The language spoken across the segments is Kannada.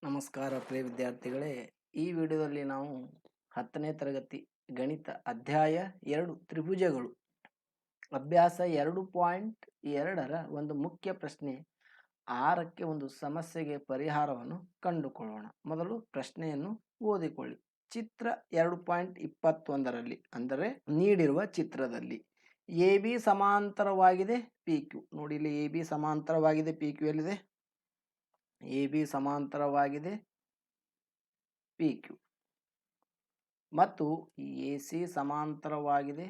ನಮಸ್ಕಾರ ಪ್ರಿಯ ವಿದ್ಯಾರ್ಥಿಗಳೇ. ಈ ವಿಡಿಯೋದಲ್ಲಿ ನಾವು 10ನೇ ತರಗತಿ ಗಣಿತ ಅಧ್ಯಾಯ 2 ತ್ರಿಭುಜಗಳು ಅಭ್ಯಾಸ 2.2ರ ಒಂದು ಮುಖ್ಯ ಪ್ರಶ್ನೆ 6ಕ್ಕೆ ಒಂದು ಸಮಸ್ಯೆಗೆ ಪರಿಹಾರವನ್ನು ಕಂಡುಕೊಳ್ಳೋಣ. ಮೊದಲು ಪ್ರಶ್ನೆಯನ್ನು ಓದಿಕೊಳ್ಳಿ. ಚಿತ್ರ 2.21ರಲ್ಲಿ ಅಂದರೆ ನೀಡಿರುವ ಚಿತ್ರದಲ್ಲಿ AB ಸಮಾಂತರವಾಗಿದೆ PQ. ನೋಡಿ, ಇಲ್ಲಿ AB ಸಮಾಂತರವಾಗಿದೆ, PQ ಎಲ್ಲಿದೆ? AB ಸಮಾಂತರವಾಗಿದೆ PQ ಮತ್ತು AC ಸಮಾಂತರವಾಗಿದೆ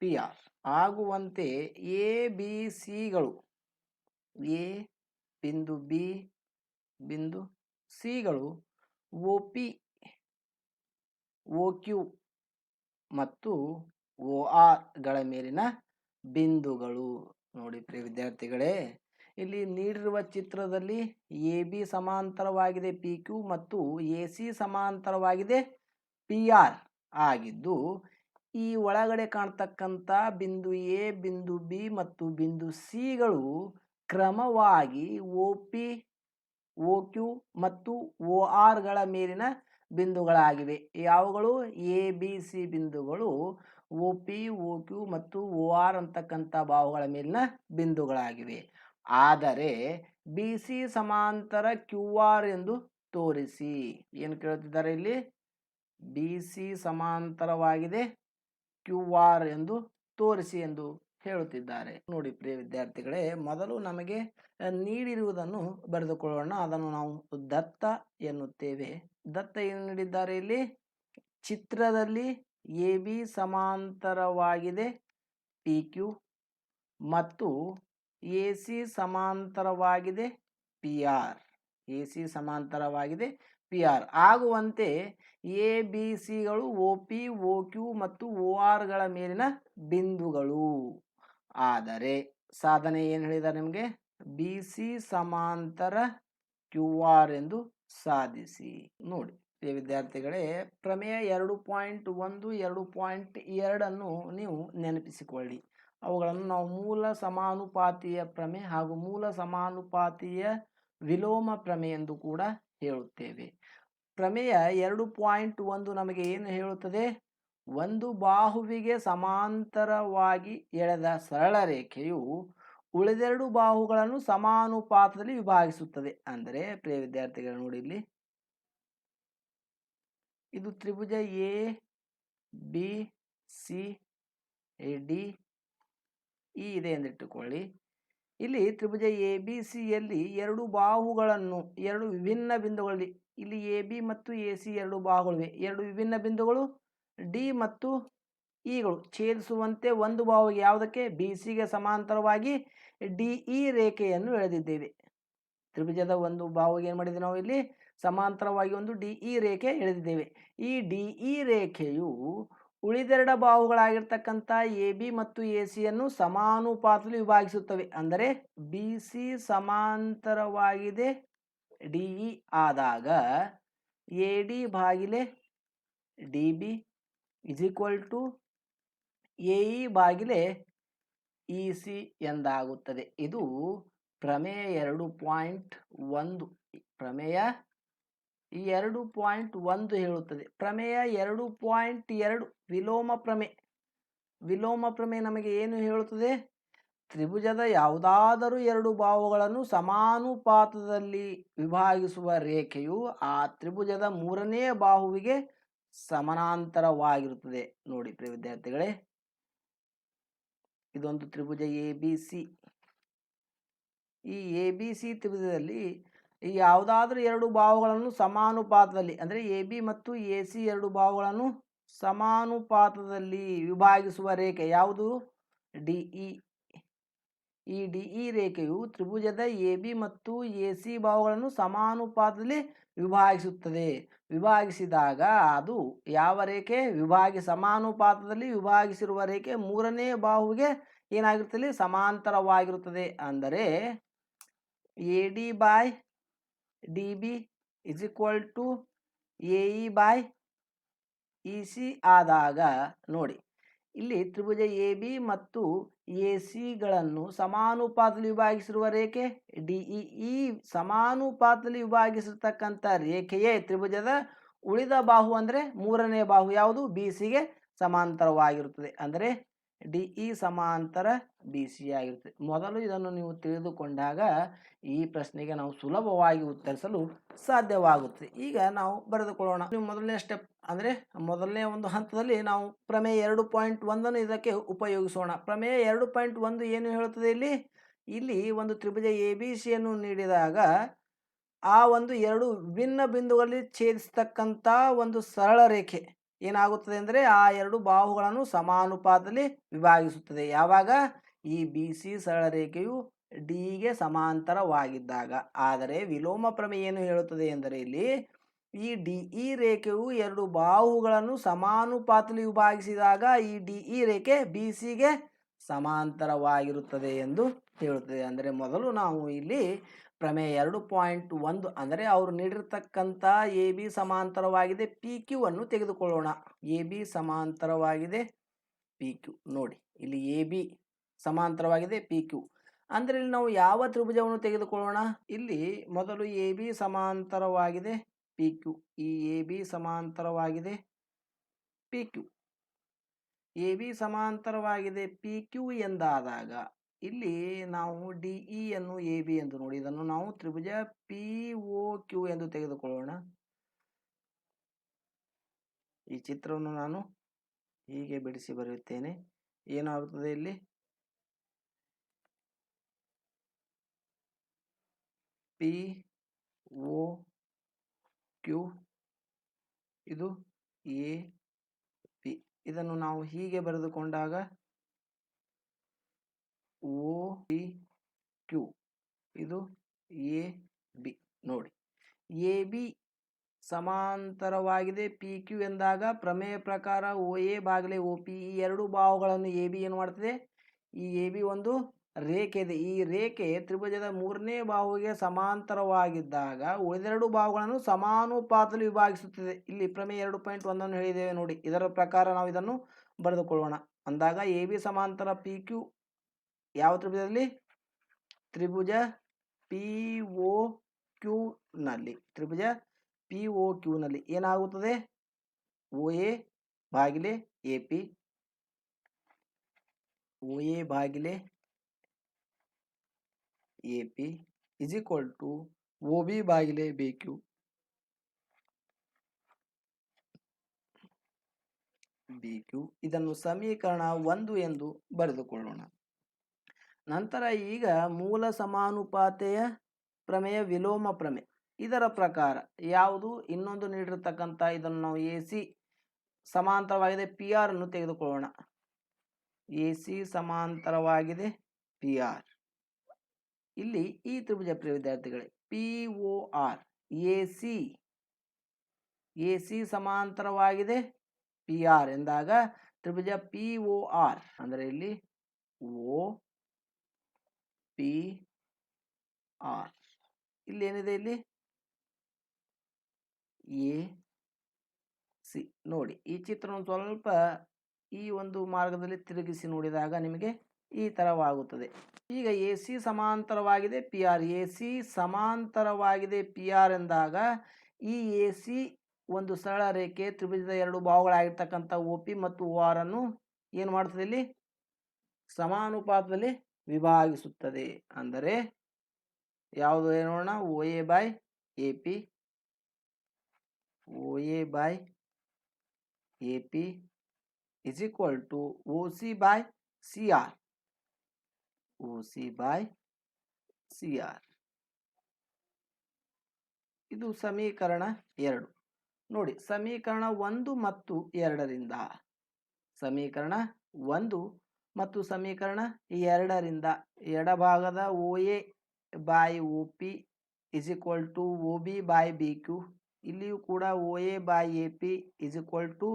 PR ಆಗುವಂತೆ ABCಗಳು A ಬಿಂದು B ಬಿಂದು Cಗಳು OP OQ ಮತ್ತು OR ಗಳ ಮೇಲಿನ ಬಿಂದುಗಳು. ನೋಡಿ ಪ್ರಿಯ ವಿದ್ಯಾರ್ಥಿಗಳೇ, ಇಲ್ಲಿ ನೀಡಿರುವ ಚಿತ್ರದಲ್ಲಿ AB ಸಮಾಂತರವಾಗಿದೆ PQ ಮತ್ತು AC ಸಮಾಂತರವಾಗಿದೆ PR ಆಗಿದ್ದು, ಈ ಒಳಗಡೆ ಕಾಣ್ತಕ್ಕಂಥ ಬಿಂದು A, ಬಿಂದು B ಮತ್ತು ಬಿಂದು Cಗಳು ಕ್ರಮವಾಗಿ OP, OQ ಮತ್ತು OR ಗಳ ಮೇಲಿನ ಬಿಂದುಗಳಾಗಿವೆ. ಯಾವುಗಳು? ABC ಬಿಂದುಗಳು OP, OQ ಮತ್ತು OR ಅಂತಕ್ಕಂಥ ಬಾಹುಗಳ ಮೇಲಿನ ಬಿಂದುಗಳಾಗಿವೆ. ಆದರೆ BC ಸಮಾಂತರ QR ಎಂದು ತೋರಿಸಿ. ಏನು ಕೇಳುತ್ತಿದ್ದಾರೆ ಇಲ್ಲಿ? BC ಸಮಾಂತರವಾಗಿದೆ QR ಎಂದು ತೋರಿಸಿ ಎಂದು ಹೇಳುತ್ತಿದ್ದಾರೆ. ನೋಡಿ ಪ್ರಿಯ ವಿದ್ಯಾರ್ಥಿಗಳೇ, ಮೊದಲು ನಮಗೆ ನೀಡಿರುವುದನ್ನು ಬರೆದುಕೊಳ್ಳೋಣ. ಅದನ್ನು ನಾವು ದತ್ತ ಎನ್ನುತ್ತೇವೆ. ದತ್ತ ಏನು ನೀಡಿದ್ದಾರೆ ಇಲ್ಲಿ? ಚಿತ್ರದಲ್ಲಿ AB ಸಮಾಂತರವಾಗಿದೆ PQ ಮತ್ತು AC ಸಮಾಂತರವಾಗಿದೆ PR. AC ಸಮಾಂತರವಾಗಿದೆ PR ಆಗುವಂತೆ ABCಗಳು OP, OQ ಮತ್ತು OR ಗಳ ಮೇಲಿನ ಬಿಂದುಗಳು. ಆದರೆ ಸಾಧನೆ ಏನು ಹೇಳಿದ್ದಾರೆ ನಿಮಗೆ? BC ಸಮಾಂತರ QR ಎಂದು ಸಾಧಿಸಿ. ನೋಡಿ ವಿದ್ಯಾರ್ಥಿಗಳೇ, ಪ್ರಮೇಯ 2.1, 2.2 ನೀವು ನೆನಪಿಸಿಕೊಳ್ಳಿ. ಅವುಗಳನ್ನು ನಾವು ಮೂಲ ಸಮಾನುಪಾತೀಯ ಪ್ರಮೇಯ ಹಾಗೂ ಮೂಲ ಸಮಾನುಪಾತೀಯ ವಿಲೋಮ ಪ್ರಮೇಯ ಎಂದು ಕೂಡ ಹೇಳುತ್ತೇವೆ. ಪ್ರಮೇಯ 2.1 ನಮಗೆ ಏನು ಹೇಳುತ್ತದೆ? ಒಂದು ಬಾಹುವಿಗೆ ಸಮಾಂತರವಾಗಿ ಎಳೆದ ಸರಳ ರೇಖೆಯು ಉಳಿದೆರಡು ಬಾಹುಗಳನ್ನು ಸಮಾನುಪಾತದಲ್ಲಿ ವಿಭಾಗಿಸುತ್ತದೆ. ಅಂದರೆ ಪ್ರಿಯ ವಿದ್ಯಾರ್ಥಿಗಳು ನೋಡಿ, ಇಲ್ಲಿ ಇದು ತ್ರಿಭುಜ ABCD ಇದೆ ಎಂದಿಟ್ಟುಕೊಳ್ಳಿ. ಇಲ್ಲಿ ತ್ರಿಭುಜ ABCಯಲ್ಲಿ ಎರಡು ಬಾಹುಗಳನ್ನು ಎರಡು ವಿಭಿನ್ನ ಬಿಂದುಗಳಲ್ಲಿ, ಇಲ್ಲಿ AB ಮತ್ತು AC ಎರಡು ಬಾಹುಗಳಿವೆ. ಎರಡು ವಿಭಿನ್ನ ಬಿಂದುಗಳು D ಮತ್ತು Eಗಳು ಛೇದಿಸುವಂತೆ ಒಂದು ಬಾಹುಗೆ, ಯಾವುದಕ್ಕೆ? BCಗೆ ಸಮಾಂತರವಾಗಿ DE ರೇಖೆಯನ್ನು ಎಳೆದಿದ್ದೇವೆ. ತ್ರಿಭುಜದ ಒಂದು ಬಾಹುಗೆ ಏನು ಮಾಡಿದ್ದೇವೆ ನಾವು? ಇಲ್ಲಿ ಸಮಾಂತರವಾಗಿ ಒಂದು DE ರೇಖೆ ಎಳೆದಿದ್ದೇವೆ. ಈ DE ರೇಖೆಯು ಉಳಿದೆರಡ ಬಾಹುಗಳಾಗಿರ್ತಕ್ಕಂಥ AB ಮತ್ತು ACಯನ್ನು ಸಮಾನುಪಾತದಲ್ಲಿ ವಿಭಾಗಿಸುತ್ತವೆ. ಅಂದರೆ BC ಸಮಾಂತರವಾಗಿದೆ DE ಆದಾಗ AD ಭಾಗಿಲೆ DB is equal to AE ಭಾಗಿಲೆ EC ಎಂದಾಗುತ್ತದೆ. ಇದು ಪ್ರಮೇಯ 2.1. ಪ್ರಮೇಯ 2.1 ಹೇಳುತ್ತದೆ. ಪ್ರಮೇಯ 2.2 ವಿಲೋಮ ಪ್ರಮೇಯ. ವಿಲೋಮ ಪ್ರಮೇಯ ನಮಗೆ ಏನು ಹೇಳುತ್ತದೆ? ತ್ರಿಭುಜದ ಯಾವುದಾದರೂ ಎರಡು ಬಾಹುಗಳನ್ನು ಸಮಾನುಪಾತದಲ್ಲಿ ವಿಭಾಗಿಸುವ ರೇಖೆಯು ಆ ತ್ರಿಭುಜದ ಮೂರನೇ ಬಾಹುವಿಗೆ ಸಮಾನಾಂತರವಾಗಿರುತ್ತದೆ. ನೋಡಿ ಪ್ರಿಯ ವಿದ್ಯಾರ್ಥಿಗಳೇ, ಇದೊಂದು ತ್ರಿಭುಜ ABC. ಈ ABC ತ್ರಿಭುಜದಲ್ಲಿ ಯಾವುದಾದ್ರೂ ಎರಡು ಬಾಹುಗಳನ್ನು ಸಮಾನುಪಾತದಲ್ಲಿ, ಅಂದರೆ AB ಮತ್ತು AC ಎರಡು ಬಾಹುಗಳನ್ನು ಸಮಾನುಪಾತದಲ್ಲಿ ವಿಭಾಗಿಸುವ ರೇಖೆ ಯಾವುದು? DE. ಈ DE ರೇಖೆಯು ತ್ರಿಭುಜದ AB ಮತ್ತು AC ಬಾಹುಗಳನ್ನು ಸಮಾನುಪಾತದಲ್ಲಿ ವಿಭಾಗಿಸುತ್ತದೆ. ವಿಭಾಗಿಸಿದಾಗ ಅದು ಯಾವ ರೇಖೆ? ಸಮಾನುಪಾತದಲ್ಲಿ ವಿಭಾಗಿಸಿರುವ ರೇಖೆ ಮೂರನೇ ಬಾಹುವಿಗೆ ಏನಾಗಿರುತ್ತದೆ? ಸಮಾಂತರವಾಗಿರುತ್ತದೆ. ಅಂದರೆ AD by DB is equal to AE by EC ಆದಾಗ ನೋಡಿ, ಇಲ್ಲಿ ತ್ರಿಭುಜ ಎ ಬಿ ಮತ್ತು ಎ ಸಿಗಳನ್ನು ಸಮಾನುಪಾತದಲ್ಲಿ ವಿಭಾಗಿಸಿರುವ ರೇಖೆ ಡಿಇ. ಈ ಸಮಾನುಪಾತದಲ್ಲಿ ವಿಭಾಗಿಸಿರ್ತಕ್ಕಂಥ ರೇಖೆಯೇ ತ್ರಿಭುಜದ ಉಳಿದ ಬಾಹು ಅಂದರೆ ಮೂರನೇ ಬಾಹು ಯಾವುದು ಬಿ ಸಿಗೆ ಸಮಾಂತರವಾಗಿರುತ್ತದೆ. ಅಂದರೆ ಡಿಇ ಸಮಾಂತರ ಬಿ ಸಿ ಆಗಿರುತ್ತದೆ. ಮೊದಲು ಇದನ್ನು ನೀವು ತಿಳಿದುಕೊಂಡಾಗ ಈ ಪ್ರಶ್ನೆಗೆ ನಾವು ಸುಲಭವಾಗಿ ಉತ್ತರಿಸಲು ಸಾಧ್ಯವಾಗುತ್ತದೆ. ಈಗ ನಾವು ಬರೆದುಕೊಳ್ಳೋಣ. ನೀವು ಮೊದಲನೇ ಸ್ಟೆಪ್ ಅಂದರೆ ಮೊದಲನೇ ಒಂದು ಹಂತದಲ್ಲಿ ನಾವು ಪ್ರಮೇಯ 2.1 ಇದಕ್ಕೆ ಉಪಯೋಗಿಸೋಣ. ಪ್ರಮೇಯ 2.1 ಏನು ಹೇಳುತ್ತದೆ? ಇಲ್ಲಿ ಒಂದು ತ್ರಿಭುಜ ಎ ಬಿ ಸಿಯನ್ನು ನೀಡಿದಾಗ ಆ ಒಂದು ಎರಡು ವಿಭಿನ್ನ ಬಿಂದುಗಳಲ್ಲಿ ಛೇದಿಸ್ತಕ್ಕಂಥ ಒಂದು ಸರಳ ರೇಖೆ ಏನಾಗುತ್ತದೆ ಅಂದರೆ ಆ ಎರಡು ಬಾಹುಗಳನ್ನು ಸಮಾನುಪಾತದಲ್ಲಿ ವಿಭಾಗಿಸುತ್ತದೆ. ಯಾವಾಗ? ಈ ಬಿ ಸಿ ಸರಳ ರೇಖೆಯು ಡಿಗೆ ಸಮಾಂತರವಾಗಿದ್ದಾಗ. ಆದರೆ ವಿಲೋಮ ಪ್ರಮೇಯ ಏನು ಹೇಳುತ್ತದೆ ಎಂದರೆ ಇಲ್ಲಿ ಈ ಡಿಇ ರೇಖೆಯು ಎರಡು ಬಾಹುಗಳನ್ನು ಸಮಾನುಪಾತದಲ್ಲಿ ವಿಭಾಗಿಸಿದಾಗ ಈ ಡಿಇ ರೇಖೆ ಬಿ ಸಿಗೆ ಸಮಾಂತರವಾಗಿರುತ್ತದೆ ಎಂದು ಹೇಳುತ್ತದೆ. ಅಂದರೆ ಮೊದಲು ನಾವು ಇಲ್ಲಿ ಪ್ರಮೇಯ 2.1 ಅಂದರೆ ಅವರು ನೀಡಿರ್ತಕ್ಕಂಥ ಎ ಬಿ ಸಮಾಂತರವಾಗಿದೆ ಪಿ ಕ್ಯೂ ಅನ್ನು ತೆಗೆದುಕೊಳ್ಳೋಣ. ಎ ಬಿ ಸಮಾಂತರವಾಗಿದೆ ಪಿ ಕ್ಯೂ. ನೋಡಿ ಇಲ್ಲಿ ಎ ಬಿ ಸಮಾಂತರವಾಗಿದೆ ಪಿ ಕ್ಯೂ ಅಂದರೆ ಇಲ್ಲಿ ನಾವು ಯಾವ ತ್ರಿಭುಜವನ್ನು ತೆಗೆದುಕೊಳ್ಳೋಣ? ಇಲ್ಲಿ ಮೊದಲು ಎ ಬಿ ಸಮಾಂತರವಾಗಿದೆ ಪಿ ಕ್ಯೂ. ಈ ಎ ಬಿ ಸಮಾಂತರವಾಗಿದೆ ಪಿ ಕ್ಯೂ. ಎ ಬಿ ಸಮಾಂತರವಾಗಿದೆ ಪಿ ಕ್ಯೂ ಎಂದಾದಾಗ ಇಲ್ಲಿ ನಾವು ಡಿಇ ಅನ್ನು ಎ ಬಿ ಎಂದು ನೋಡಿ ಇದನ್ನು ನಾವು ತ್ರಿಭುಜ ಪಿ ಒ ಕ್ಯೂ ಎಂದು ತೆಗೆದುಕೊಳ್ಳೋಣ. ಈ ಚಿತ್ರವನ್ನು ನಾನು ಹೀಗೆ ಬಿಡಿಸಿ ಬರೆಯುತ್ತೇನೆ. ಏನಾಗುತ್ತದೆ ಇಲ್ಲಿ? ಪಿ ಒ ಕ್ಯೂ ಇದು ಎ ಪಿ. ಇದನ್ನು ನಾವು ಹೀಗೆ ಬರೆದುಕೊಂಡಾಗ ಒ ಪಿ ಕ್ಯೂ ಇದು ಎ ಬಿ. ನೋಡಿ ಎ ಬಿ ಸಮಾಂತರವಾಗಿದೆ ಪಿ ಕ್ಯೂ ಎಂದಾಗ ಪ್ರಮೇಯ ಪ್ರಕಾರ ಒ ಎ ಬಾಗಿಲೆ ಒ ಪಿ ಈ ಎರಡು ಬಾಹುಗಳನ್ನು ಎ ಬಿ ಏನು ಮಾಡ್ತದೆ? ಈ ಎ ಬಿ ಒಂದು ರೇಖೆ ಇದೆ. ಈ ರೇಖೆ ತ್ರಿಭುಜದ ಮೂರನೇ ಬಾಹುವಿಗೆ ಸಮಾಂತರವಾಗಿದ್ದಾಗ ಉಳಿದೆರಡು ಬಾಹುಗಳನ್ನು ಸಮಾನುಪಾತದಲ್ಲಿ ವಿಭಾಗಿಸುತ್ತದೆ. ಇಲ್ಲಿ ಪ್ರಮೇಯ 2.1 ಹೇಳಿದ್ದೇವೆ ನೋಡಿ. ಇದರ ಪ್ರಕಾರ ನಾವು ಇದನ್ನು ಬರೆದುಕೊಳ್ಳೋಣ. ಅಂದಾಗ ಎ ಬಿ ಸಮಾಂತರ ಪಿ ಕ್ಯೂ ಯಾವ ತ್ರಿಭುಜದಲ್ಲಿ? ತ್ರಿಭುಜ ಪಿ ಒ ಕ್ಯೂ ನಲ್ಲಿ. ತ್ರಿಭುಜ ಪಿ ಒ ಕ್ಯೂ ನಲ್ಲಿ ಏನಾಗುತ್ತದೆ? ಒ ಎ ಭಾಗಿಲೆ ಎ ಪಿ, ಒ ಎ ಭಾಗಿಲೆ A P is equal to O B ಭಾಗಿಲೆ ಬಿ ಕ್ಯೂ. ಬಿ ಕ್ಯೂ ಇದನ್ನು ಸಮೀಕರಣ 1 ಎಂದು ಬರೆದುಕೊಳ್ಳೋಣ. ನಂತರ ಈಗ ಮೂಲ ಸಮಾನುಪಾತೆಯ ಪ್ರಮೇಯ ವಿಲೋಮ ಪ್ರಮೇಯ. ಇದರ ಪ್ರಕಾರ ಯಾವುದು? ಇನ್ನೊಂದು ನೀಡಿರ್ತಕ್ಕಂಥ ಇದನ್ನು ನಾವು ಎ ಸಿ ಸಮಾಂತರವಾಗಿದೆ ಪಿ ಆರ್ ಅನ್ನು ತೆಗೆದುಕೊಳ್ಳೋಣ. ಎ ಸಿ ಸಮಾಂತರವಾಗಿದೆ ಪಿ ಆರ್. ಇಲ್ಲಿ ಈ ತ್ರಿಭುಜ ಪ್ರಿಯ ವಿದ್ಯಾರ್ಥಿಗಳೇ P O R A C ಸಮಾಂತರವಾಗಿದೆ ಪಿ ಆರ್ ಎಂದಾಗ ತ್ರಿಭುಜ ಪಿ ಒ ಆರ್ ಅಂದರೆ ಇಲ್ಲಿ ಒ ಪಿ ಆರ್ ಇಲ್ಲಿ ಏನಿದೆ? ಇಲ್ಲಿ ಎ ಸಿ. ನೋಡಿ ಈ ಚಿತ್ರವನ್ನು ಸ್ವಲ್ಪ ಈ ಒಂದು ಮಾರ್ಗದಲ್ಲಿ ತಿರುಗಿಸಿ ನೋಡಿದಾಗ ನಿಮಗೆ ಈ ಥರವಾಗುತ್ತದೆ. ಈಗ ಎ ಸಿ ಸಮಾಂತರವಾಗಿದೆ ಪಿ ಆರ್. ಎ ಸಿ ಸಮಾಂತರವಾಗಿದೆ ಪಿ ಆರ್ ಎಂದಾಗ ಈ ಎ ಸಿ ಒಂದು ಸರಳ ರೇಖೆ ತ್ರಿಭುಜದ ಎರಡು ಬಾಹುಗಳಾಗಿರ್ತಕ್ಕಂಥ ಒ ಪಿ ಮತ್ತು ಒ ಆರ್ ಅನ್ನು ಏನು ಮಾಡ್ತದೆ? ಇಲ್ಲಿ ಸಮಾನುಪಾತದಲ್ಲಿ ವಿಭಾಗಿಸುತ್ತದೆ. ಅಂದರೆ ಯಾವುದು ನೋಡೋಣ? O A by A P, O A by A P is equal to O C by C R. O C by C R ಇದು ಸಮೀಕರಣ 2. ನೋಡಿ ಸಮೀಕರಣ 1 ಮತ್ತು 2ರಿಂದ ಸಮೀಕರಣ 1 ಮತ್ತು ಸಮೀಕರಣ 2ರಿಂದ ಎಡಭಾಗದ O A by O P is equal to O B by B Q. ಇಲ್ಲಿಯೂ ಕೂಡ O A by A P is equal to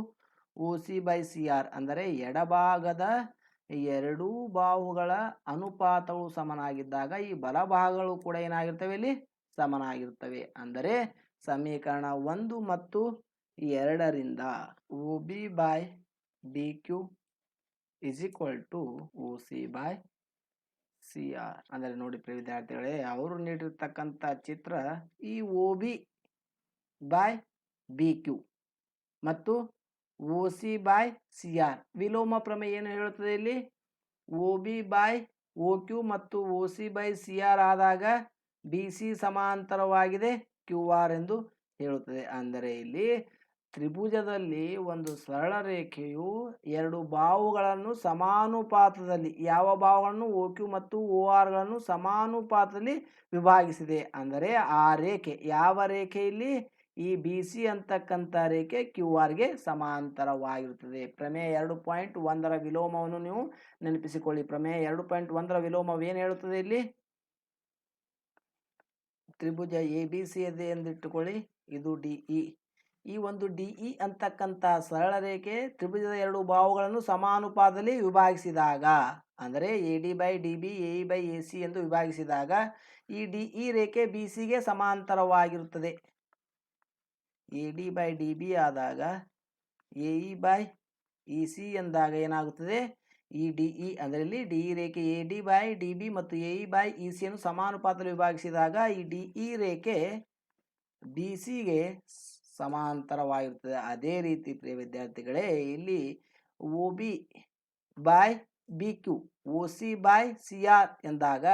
O C by C R. ಅಂದರೆ ಎಡಭಾಗದ ಎರಡೂ ಬಾಹುಗಳ ಅನುಪಾತವು ಸಮನಾಗಿದ್ದಾಗ ಈ ಬಲಭಾಗಗಳು ಕೂಡ ಏನಾಗಿರ್ತವೆ? ಇಲ್ಲಿ ಸಮನಾಗಿರ್ತವೆ. ಅಂದರೆ ಸಮೀಕರಣ 1 ಮತ್ತು 2ರಿಂದ O B by B Q is equal to O C by C R. ಅಂದರೆ ನೋಡಿ ಪ್ರಿಯ ವಿದ್ಯಾರ್ಥಿಗಳೇ, ಅವರು ನೀಡಿರ್ತಕ್ಕಂಥ ಚಿತ್ರ ಈ O B by B Q ಮತ್ತು O C by C R. ವಿಲೋಮ ಪ್ರಮೇಯ ಏನು ಹೇಳುತ್ತದೆ ಇಲ್ಲಿ? O B by O Q ಮತ್ತು O C by C R ಆದಾಗ ಬಿ ಸಿ ಸಮಾಂತರವಾಗಿದೆ ಕ್ಯೂ ಆರ್ ಎಂದು ಹೇಳುತ್ತದೆ. ಅಂದರೆ ಇಲ್ಲಿ ತ್ರಿಭುಜದಲ್ಲಿ ಒಂದು ಸರಳ ರೇಖೆಯು ಎರಡು ಬಾಹುಗಳನ್ನು ಸಮಾನುಪಾತದಲ್ಲಿ, ಯಾವ ಬಾಹುಗಳನ್ನು? ಒ ಕ್ಯೂ ಮತ್ತು ಒ ಆರ್ಗಳನ್ನು ಸಮಾನುಪಾತದಲ್ಲಿ ವಿಭಾಗಿಸಿದೆ. ಅಂದರೆ ಆ ರೇಖೆ ಯಾವ ರೇಖೆ ಇಲ್ಲಿ? ಈ ಬಿ ಸಿ ಅಂತಕ್ಕಂಥ ರೇಖೆ ಕ್ಯೂ ಆರ್ಗೆ ಸಮಾಂತರವಾಗಿರುತ್ತದೆ. ಪ್ರಮೇಯ 2.1ರ ವಿಲೋಮವನ್ನು ನೀವು ನೆನಪಿಸಿಕೊಳ್ಳಿ. ಪ್ರಮೇಯ 2.1ರ ವಿಲೋಮವೇನು ಹೇಳುತ್ತದೆ ಇಲ್ಲಿ? ತ್ರಿಭುಜ ಎ ಬಿ ಸಿ ಇದೆ ಎಂದಿಟ್ಟುಕೊಳ್ಳಿ. ಇದು ಡಿ ಇ. ಈ ಒಂದು ಡಿ ಇ ಅಂತಕ್ಕಂಥ ಸರಳ ರೇಖೆ ತ್ರಿಭುಜದ ಎರಡು ಬಾಹುಗಳನ್ನು ಸಮಾನುಪಾತದಲ್ಲಿ ವಿಭಾಗಿಸಿದಾಗ, ಅಂದರೆ A D by D B, A E by A C ಎಂದು ವಿಭಾಗಿಸಿದಾಗ ಈ ಡಿ ಇ ರೇಖೆ ಬಿ ಸಿಗೆ ಸಮಾಂತರವಾಗಿರುತ್ತದೆ. A D by D B ಆದಾಗ A E by E C ಎಂದಾಗ ಏನಾಗುತ್ತದೆ? ಈ ಡಿ ಇ ಅಂದರೆ ಇಲ್ಲಿ ಡಿ ಇ ರೇಖೆ A D by D B ಮತ್ತು ಎ ಇ ಬೈ ಇ ಸಿಯನ್ನು ಸಮಾನುಪಾತದಲ್ಲಿ ವಿಭಾಗಿಸಿದಾಗ ಈ ಡಿ ಇ ರೇಖೆ ಬಿ ಸಿಗೆ ಸಮಾಂತರವಾಗಿರುತ್ತದೆ. ಅದೇ ರೀತಿ ಪ್ರಿಯ ವಿದ್ಯಾರ್ಥಿಗಳೇ, ಇಲ್ಲಿ O B by B Q, O C by C R ಎಂದಾಗ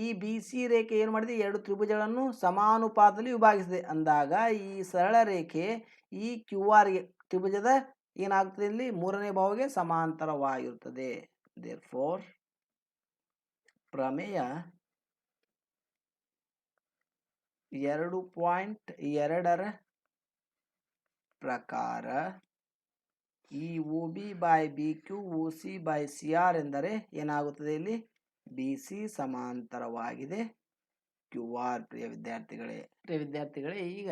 ಈ ಬಿ ಸಿ ರೇಖೆ ಏನು ಮಾಡಿದೆ? ಎರಡು ತ್ರಿಭುಜಗಳನ್ನು ಸಮಾನುಪಾತದಲ್ಲಿ ವಿಭಾಗಿಸಿದೆ ಅಂದಾಗ ಈ ಸರಳ ರೇಖೆ ಈ ಕ್ಯೂ ಆರ್ಗೆ ತ್ರಿಭುಜದ ಏನಾಗ್ತದೆ ಇಲ್ಲಿ? ಮೂರನೇ ಬಾಹುಗೆ ಸಮಾಂತರವಾಗಿರುತ್ತದೆ. ದೇರ್ಫೋರ್ ಪ್ರಮೇಯ 2.2ರ ಪ್ರಕಾರ ಈ O B by B Q, O C by C R ಎಂದರೆ ಏನಾಗುತ್ತದೆ ಇಲ್ಲಿ? ಬಿ ಸಿ ಸಮಾಂತರವಾಗಿದೆ ಕ್ಯೂ ಆರ್. ಪ್ರಿಯ ವಿದ್ಯಾರ್ಥಿಗಳೇ, ಈಗ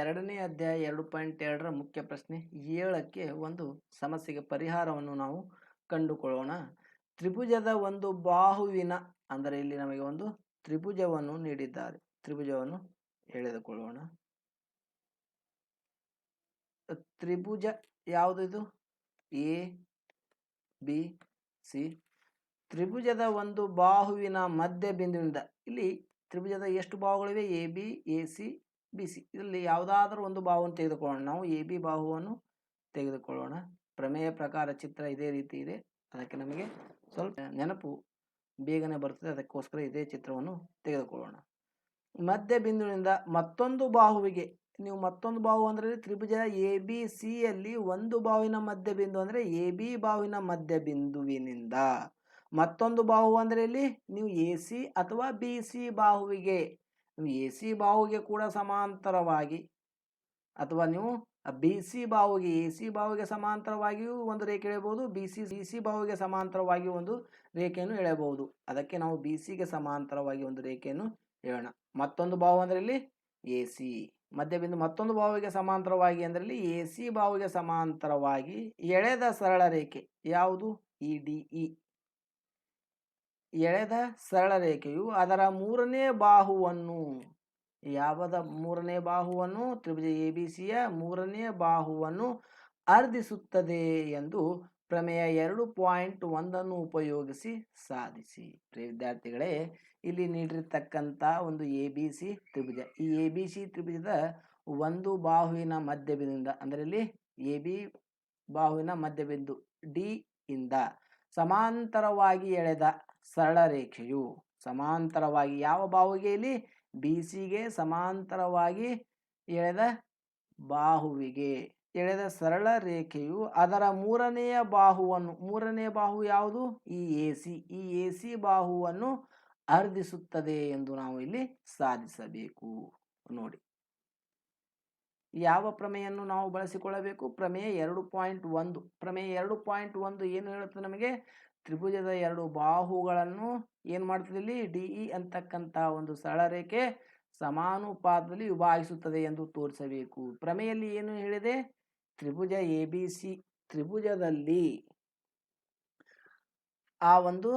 ಎರಡನೇ ಅಧ್ಯಾಯ 2.2ರ ಮುಖ್ಯ ಪ್ರಶ್ನೆ 7ಕ್ಕೆ ಒಂದು ಸಮಸ್ಯೆಗೆ ಪರಿಹಾರವನ್ನು ನಾವು ಕಂಡುಕೊಳ್ಳೋಣ. ತ್ರಿಭುಜದ ಒಂದು ಬಾಹುವಿನ, ಅಂದರೆ ಇಲ್ಲಿ ನಮಗೆ ಒಂದು ತ್ರಿಭುಜವನ್ನು ನೀಡಿದ್ದಾರೆ. ತ್ರಿಭುಜವನ್ನು ಎಳೆದುಕೊಳ್ಳೋಣ. ತ್ರಿಭುಜ ಯಾವುದು ಇದು? A B C. ತ್ರಿಭುಜದ ಒಂದು ಬಾಹುವಿನ ಮಧ್ಯ ಬಿಂದುವಿನಿಂದ, ಇಲ್ಲಿ ತ್ರಿಭುಜದ ಎಷ್ಟು ಬಾಹುಗಳಿವೆ? A B, A C, B C. ಇದರಲ್ಲಿ ಯಾವುದಾದ್ರೂ ಒಂದು ಬಾಹುವನ್ನು ತೆಗೆದುಕೊಳ್ಳೋಣ. ನಾವು ಎ ಬಿ ಬಾಹುವನ್ನು ತೆಗೆದುಕೊಳ್ಳೋಣ. ಪ್ರಮೇಯ ಪ್ರಕಾರ ಚಿತ್ರ ಇದೇ ರೀತಿ ಇದೆ. ಅದಕ್ಕೆ ನಮಗೆ ಸ್ವಲ್ಪ ನೆನಪು ಬೇಗನೆ ಬರ್ತದೆ, ಅದಕ್ಕೋಸ್ಕರ ಇದೇ ಚಿತ್ರವನ್ನು ತೆಗೆದುಕೊಳ್ಳೋಣ. ಮಧ್ಯ ಬಿಂದುವಿನಿಂದ ಮತ್ತೊಂದು ಬಾಹುವಿಗೆ, ನೀವು ಮತ್ತೊಂದು ಬಾಹು ಅಂದರೆ ತ್ರಿಭುಜ ಎ ಬಿ ಸಿ ಯಲ್ಲಿ ಒಂದು ಬಾಹುವಿನ ಮಧ್ಯ ಬಿಂದು ಅಂದರೆ ಎ ಬಿ ಬಾಹುವಿನ ಮಧ್ಯ ಬಿಂದುವಿನಿಂದ ಮತ್ತೊಂದು ಬಾಹು ಅಂದರೆ ಇಲ್ಲಿ ನೀವು ಎ ಸಿ ಅಥವಾ ಬಿ ಸಿ ಬಾಹುವಿಗೆ, ನೀವು ಎ ಸಿ ಬಾಹುವಿಗೆ ಕೂಡ ಸಮಾಂತರವಾಗಿ ಅಥವಾ ನೀವು ಬಿ ಸಿ ಬಾಹುವಿಗೆ, ಎ ಸಿ ಬಾಹುವಿಗೆ ಸಮಾಂತರವಾಗಿಯೂ ಒಂದು ರೇಖೆ ಎಳೆಯಬಹುದು, ಬಿ ಸಿ ಬಾಹುವಿಗೆ ಸಮಾಂತರವಾಗಿ ಒಂದು ರೇಖೆಯನ್ನು ಎಳೆಯಬಹುದು. ಅದಕ್ಕೆ ನಾವು ಬಿ ಸಿಗೆ ಸಮಾಂತರವಾಗಿ ಒಂದು ರೇಖೆಯನ್ನು ಎಳೆಯೋಣ. ಮತ್ತೊಂದು ಬಾಹು ಅಂದರೆ ಇಲ್ಲಿ ಎ ಸಿ ಮಧ್ಯಬಿಂದು ಮತ್ತೊಂದು ಬಾಹುವಿಗೆ ಸಮಾಂತರವಾಗಿ ಅಂದರೆ ಇಲ್ಲಿ ಎ ಸಿ ಬಾಹುವಿಗೆ ಸಮಾಂತರವಾಗಿ ಎಳೆದ ಸರಳ ರೇಖೆ ಯಾವುದು? ಈ ಡಿ ಇ. ಎಳೆದ ಸರಳ ರೇಖೆಯು ಅದರ ಮೂರನೇ ಬಾಹುವನ್ನು, ಯಾವದ ಮೂರನೇ ಬಾಹುವನ್ನು? ತ್ರಿಭುಜ ಎ ಬಿ ಸಿಯ ಮೂರನೇ ಬಾಹುವನ್ನು ಅರ್ಧಿಸುತ್ತದೆ ಎಂದು ಪ್ರಮೇಯ 2.1 ಉಪಯೋಗಿಸಿ ಸಾಧಿಸಿ. ವಿದ್ಯಾರ್ಥಿಗಳೇ, ಇಲ್ಲಿ ನೀಡಿರ್ತಕ್ಕಂಥ ಒಂದು ಎ ಬಿ ಸಿ ತ್ರಿಭುಜ, ಈ ಎ ಬಿ ಸಿ ತ್ರಿಭುಜದ ಒಂದು ಬಾಹುವಿನ ಮಧ್ಯಬಿಂದುವಿನಿಂದ ಅಂದರೆ ಇಲ್ಲಿ ಎ ಬಿ ಬಾಹುವಿನ ಮಧ್ಯಬಿಂದು ಡಿ ಇಂದ ಸಮಾಂತರವಾಗಿ ಎಳೆದ ಸರಳ ರೇಖೆಯು ಸಮಾಂತರವಾಗಿ ಯಾವ ಬಾಹುವಿಗೆ? ಇಲ್ಲಿ ಬಿ ಸಿಗೆ ಸಮಾಂತರವಾಗಿ ಎಳೆದ ಬಾಹುವಿಗೆ ಎಳೆದ ಸರಳ ರೇಖೆಯು ಅದರ ಮೂರನೆಯ ಬಾಹುವನ್ನು, ಮೂರನೇ ಬಾಹು ಯಾವುದು? ಈ ಎ ಸಿ, ಈ ಎ ಸಿ ಬಾಹುವನ್ನು ಅರ್ಧಿಸುತ್ತದೆ ಎಂದು ನಾವು ಇಲ್ಲಿ ಸಾಧಿಸಬೇಕು. ನೋಡಿ, ಯಾವ ಪ್ರಮೇಯನ್ನು ನಾವು ಬಳಸಿಕೊಳ್ಳಬೇಕು? ಪ್ರಮೇಯ 2.1. ಪ್ರಮೇಯ 2.1 ಏನು ಹೇಳುತ್ತದೆ ನಮಗೆ? ತ್ರಿಭುಜದ ಎರಡು ಬಾಹುಗಳನ್ನು ಏನು ಮಾಡ್ತದೆ? ಇಲ್ಲಿ ಡಿ ಇ ಅಂತಕ್ಕಂಥ ಒಂದು ಸರಳ ರೇಖೆ ಸಮಾನುಪಾತದಲ್ಲಿ ವಿಭಾಗಿಸುತ್ತದೆ ಎಂದು ತೋರಿಸಬೇಕು. ಪ್ರಮೇಯಲ್ಲಿ ಏನು ಹೇಳಿದೆ? ತ್ರಿಭುಜ ಎ ಬಿ ಸಿ ತ್ರಿಭುಜದಲ್ಲಿ ಆ ಒಂದು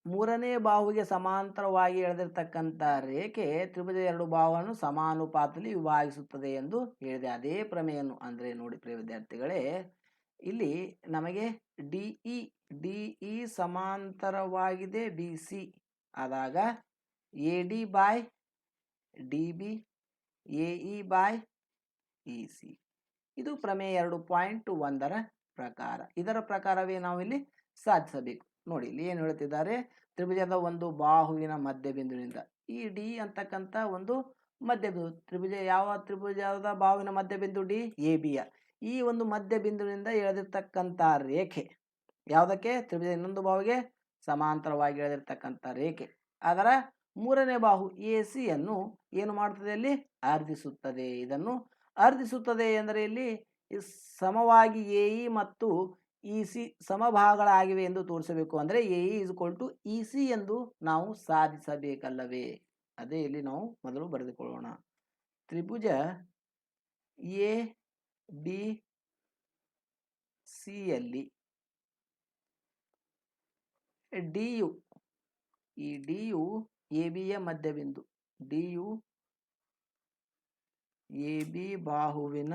ಮೂರನೇ ಬಾಹುವಿಗೆ ಸಮಾಂತರವಾಗಿ ಎಳೆದಿರ್ತಕ್ಕಂಥ ರೇಖೆ ತ್ರಿಭುಜದ ಎರಡು ಬಾಹುವನ್ನು ಸಮಾನುಪಾತದಲ್ಲಿ ವಿಭಾಗಿಸುತ್ತದೆ ಎಂದು ಹೇಳಿದೆ. ಅದೇ ಪ್ರಮೇಯನ್ನು ಅಂದರೆ ನೋಡಿ ಪ್ರಿಯ ವಿದ್ಯಾರ್ಥಿಗಳೇ, ಇಲ್ಲಿ ನಮಗೆ ಡಿ ಇ ಸಮಾಂತರವಾಗಿದೆ ಬಿ ಸಿ ಆದಾಗ A D by D B A E by E C. ಇದು ಪ್ರಮೇಯ 2.1ರ ಪ್ರಕಾರ. ಇದರ ಪ್ರಕಾರವೇ ನಾವು ಇಲ್ಲಿ ಸಾಧಿಸಬೇಕು. ನೋಡಿ ಇಲ್ಲಿ ಏನು ಹೇಳ್ತಿದ್ದಾರೆ, ತ್ರಿಭುಜದ ಒಂದು ಬಾಹುವಿನ ಮಧ್ಯಬಿಂದುವಿನಿಂದ ಈ ಡಿ ಅಂತಕ್ಕಂಥ ಒಂದು ಮಧ್ಯಬಿಂದು, ಯಾವ ತ್ರಿಭುಜದ ಬಾಹುವಿನ ಮಧ್ಯಬಿಂದು ಡಿ, ಎ ಬಿಯ ಈ ಒಂದು ಮಧ್ಯಬಿಂದುವಿನಿಂದ ಎಳೆದಿರ್ತಕ್ಕಂಥ ರೇಖೆ ಯಾವುದಕ್ಕೆ, ತ್ರಿಭುಜದ ಇನ್ನೊಂದು ಬಾಹುವಿಗೆ ಸಮಾಂತರವಾಗಿ ಎಳೆದಿರ್ತಕ್ಕಂಥ ರೇಖೆ ಅದರ ಮೂರನೇ ಬಾಹು ಎ ಸಿ ಯನ್ನು ಏನು ಮಾಡ್ತದೆ, ಅಲ್ಲಿ ಅರ್ಧಿಸುತ್ತದೆ. ಇದನ್ನು ಅರ್ಧಿಸುತ್ತದೆ ಎಂದರೆ ಇಲ್ಲಿ ಸಮವಾಗಿ ಎ ಇ ಮತ್ತು ಇ ಸಿ ಸಮಭಾಗಗಳಾಗಿವೆ ಎಂದು ತೋರಿಸಬೇಕು. ಅಂದರೆ ಎ ಇ ಇ ಸಿ ಎಂದು ನಾವು ಸಾಧಿಸಬೇಕಲ್ಲವೇ. ಅದೇ ಇಲ್ಲಿ ನಾವು ಮೊದಲು ಬರೆದುಕೊಳ್ಳೋಣ. ತ್ರಿಭುಜ ಎ ಬಿ ಸಿ ಯಲ್ಲಿ ಡಿ ಯು, ಈ ಡಿ ಯು ಎ ಬಿಯ ಮಧ್ಯಬಿಂದು, ಡಿ ಯು ಎ ಬಿ ಬಾಹುವಿನ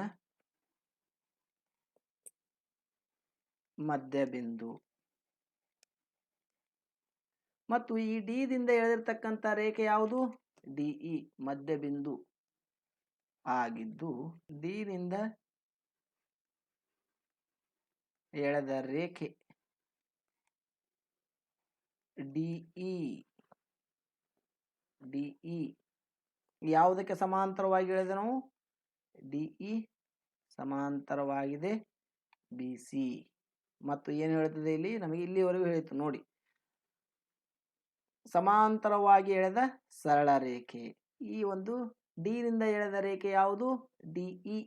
ಮಧ್ಯಬಿಂದು ಮತ್ತು ಈ ಡಿ ದಿಂದ ಎಳೆದಿರ್ತಕ್ಕಂಥ ರೇಖೆ ಯಾವುದು, ಡಿ ಇ ಮಧ್ಯಬಿಂದು ಆಗಿದ್ದು ಡಿ ನಿಂದ ಎಳೆದ ರೇಖೆ ಡಿ ಇ ಯಾವುದಕ್ಕೆ ಸಮಾಂತರವಾಗಿ ಎಳೆದ ನಾವು, ಡಿ ಇ ಸಮಾಂತರವಾಗಿದೆ ಬಿ ಸಿ. ಮತ್ತು ಏನು ಹೇಳ್ತದೆ ಇಲ್ಲಿ, ನಮಗೆ ಇಲ್ಲಿವರೆಗೂ ಹೇಳಿತು ನೋಡಿ, ಸಮಾಂತರವಾಗಿ ಎಳೆದ ಸರಳ ರೇಖೆ. ಈ ಒಂದು ಡಿ ನಿಂದ ಎಳೆದ ರೇಖೆ ಯಾವುದು, ಡಿ ಇ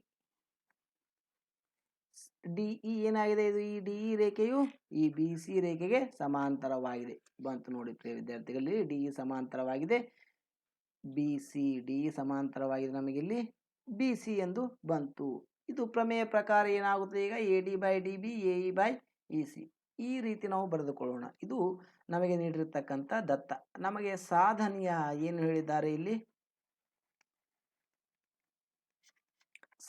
ಏನಾಗಿದೆ, ಇದು ಈ ಡಿ ಇ ರೇಖೆಯು ಈ ಬಿ ಸಿ ರೇಖೆಗೆ ಸಮಾಂತರವಾಗಿದೆ. ಬಂತು ನೋಡಿ ಪ್ರಿಯ ವಿದ್ಯಾರ್ಥಿಗಳಲ್ಲಿ, ಡಿ ಇ ಸಮಾಂತರವಾಗಿದೆ ಬಿ ಸಿ, ಡಿ ಇ ಸಮಾಂತರವಾಗಿದೆ ನಮಗೆ ಇಲ್ಲಿ ಬಿ ಸಿ ಎಂದು ಬಂತು. ಇದು ಪ್ರಮೇಯ ಪ್ರಕಾರ ಏನಾಗುತ್ತದೆ, ಈಗ A D by D B A E by E C ಈ ರೀತಿ ನಾವು ಬರೆದುಕೊಳ್ಳೋಣ. ಇದು ನಮಗೆ ನೀಡಿರ್ತಕ್ಕಂಥ ದತ್ತ. ನಮಗೆ ಸಾಧನೆಯ ಏನು ಹೇಳಿದ್ದಾರೆ ಇಲ್ಲಿ,